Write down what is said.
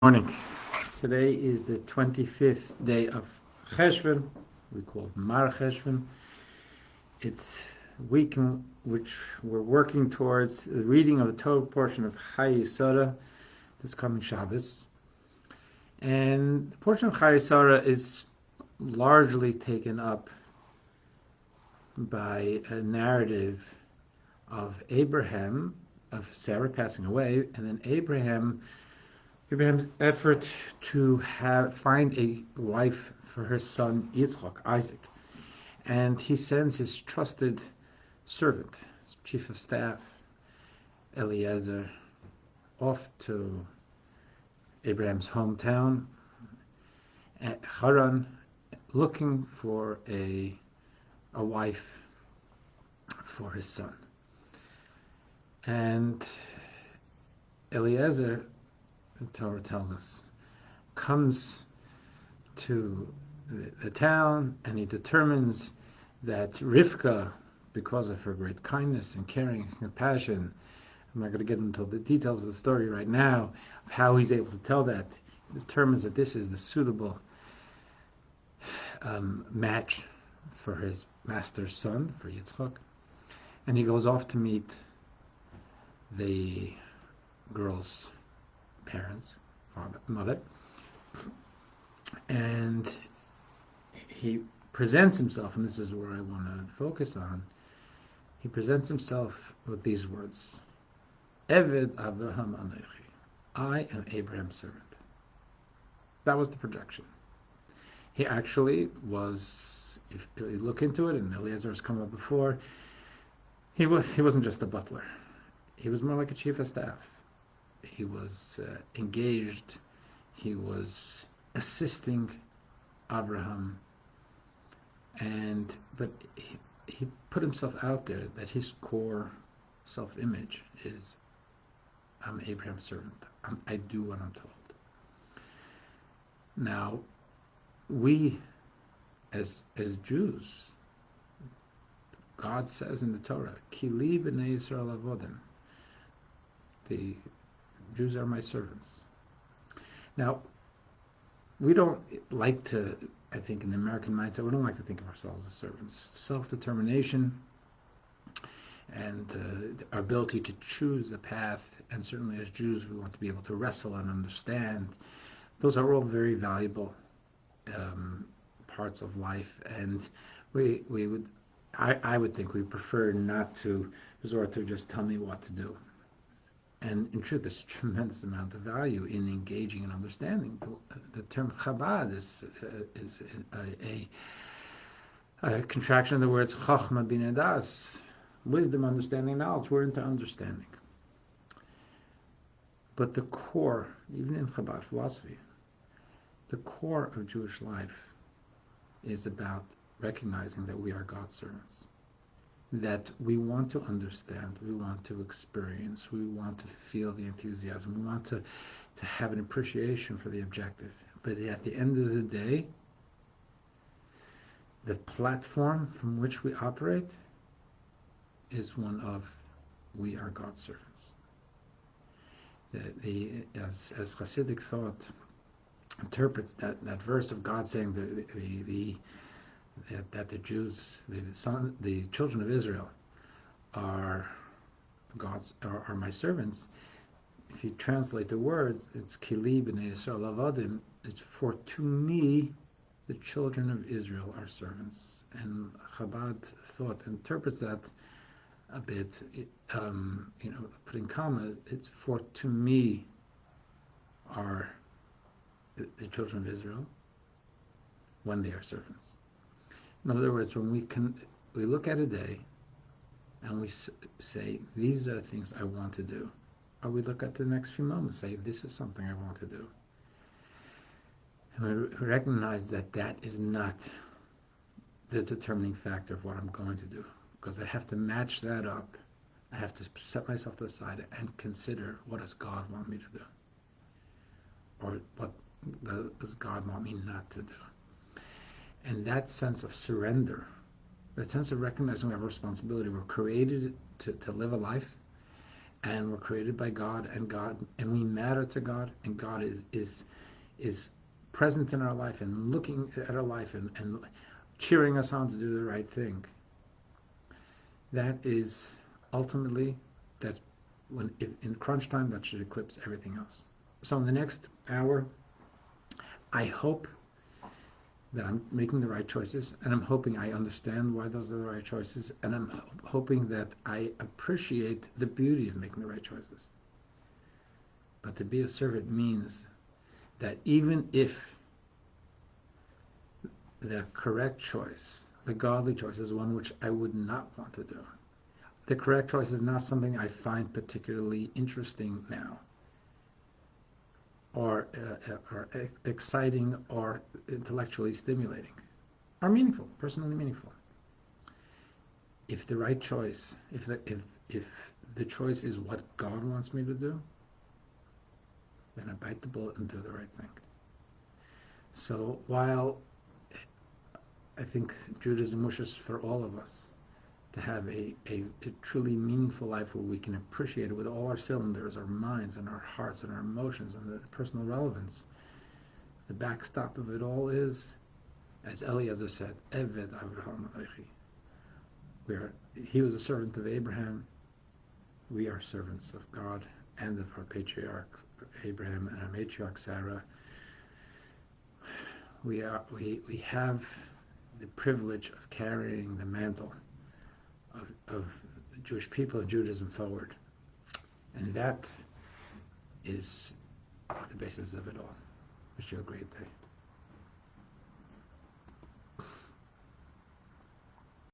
Morning. Today is the 25th day of Cheshvan. We call it Mar Cheshvan. It's a week in which we're working towards the reading of the Torah portion of Chai Yisara this coming Shabbos. And the portion of Chai Yisara is largely taken up by a narrative of Abraham, of Sarah passing away, and then Abraham's effort to find a wife for her son Yitzchak, Isaac. And he sends his trusted servant, his chief of staff, Eliezer, off to Abraham's hometown, at Haran, looking for a wife for his son. And Eliezer, the Torah tells us, comes to the town, and he determines that Rivka, because of her great kindness and caring and compassion, I'm not going to get into the details of the story right now, of how he's able to tell that, he determines that this is the suitable match for his master's son, for Yitzchak, and he goes off to meet the girl's parents, mother, and he presents himself, and this is where I want to focus on. He presents himself with these words: Eved Avraham Anochi, I am Abraham's servant. That was the projection. He actually was, if you look into it, and Eliezer has come up before, he wasn't just a butler. He was more like a chief of staff. He was engaged. He was assisting Abraham, but he put himself out there that his core self-image is, I'm Abraham's servant. I do what I'm told. Now, we as Jews, God says in the Torah, Kili b'nei Yisrael avodim. The Jews are my servants. Now, we don't like to, I think in the American mindset, we don't like to think of ourselves as servants. Self-determination and our ability to choose a path, and certainly as Jews we want to be able to wrestle and understand. Those are all very valuable parts of life, and I would think we prefer not to resort to just tell me what to do. And in truth, there's a tremendous amount of value in engaging and understanding. The term Chabad is a contraction of the words Chachma Bina Das, wisdom, understanding, knowledge. We're into understanding. But the core, even in Chabad philosophy, the core of Jewish life is about recognizing that we are God's servants, that we want to understand, we want to experience, we want to feel the enthusiasm, we want to have an appreciation for the objective. But at the end of the day, the platform from which we operate is one of, we are God's servants. As Hasidic thought interprets that verse of God saying that the Jews, the children of Israel, are my servants. If you translate the words, it's Kili b'nei Yisrael avodim. It's for to me, the children of Israel are servants. And Chabad thought interprets that a bit, putting commas. It's for to me are the children of Israel when they are servants. In other words, when we look at a day and we say, these are the things I want to do, or we look at the next few moments and say, this is something I want to do. And we recognize that that is not the determining factor of what I'm going to do, because I have to match that up. I have to set myself to the side and consider, what does God want me to do? Or what does God want me not to do? And that sense of surrender, that sense of recognizing we have a responsibility, we're created to live a life, and we're created by God, and we matter to God, and God is present in our life and looking at our life and cheering us on to do the right thing. That is ultimately that if in crunch time, that should eclipse everything else. So in the next hour, I hope that I'm making the right choices, and I'm hoping I understand why those are the right choices, and I'm hoping that I appreciate the beauty of making the right choices. But to be a servant means that even if the correct choice, the godly choice, is one which I would not want to do, the correct choice is not something I find particularly interesting now, or exciting, or intellectually stimulating, are meaningful, personally meaningful. If the right choice, if the choice is what God wants me to do, then I bite the bullet and do the right thing. So while I think Judaism wishes for all of us to have a truly meaningful life where we can appreciate it with all our cylinders, our minds and our hearts and our emotions and the personal relevance, the backstop of it all is, as Eliezer said, Eved Avraham Avichi. He was a servant of Abraham. We are servants of God and of our patriarchs Abraham and our matriarch Sarah. We have the privilege of carrying the mantle of the Jewish people and Judaism forward, and that is the basis of it all. Wish you a great day.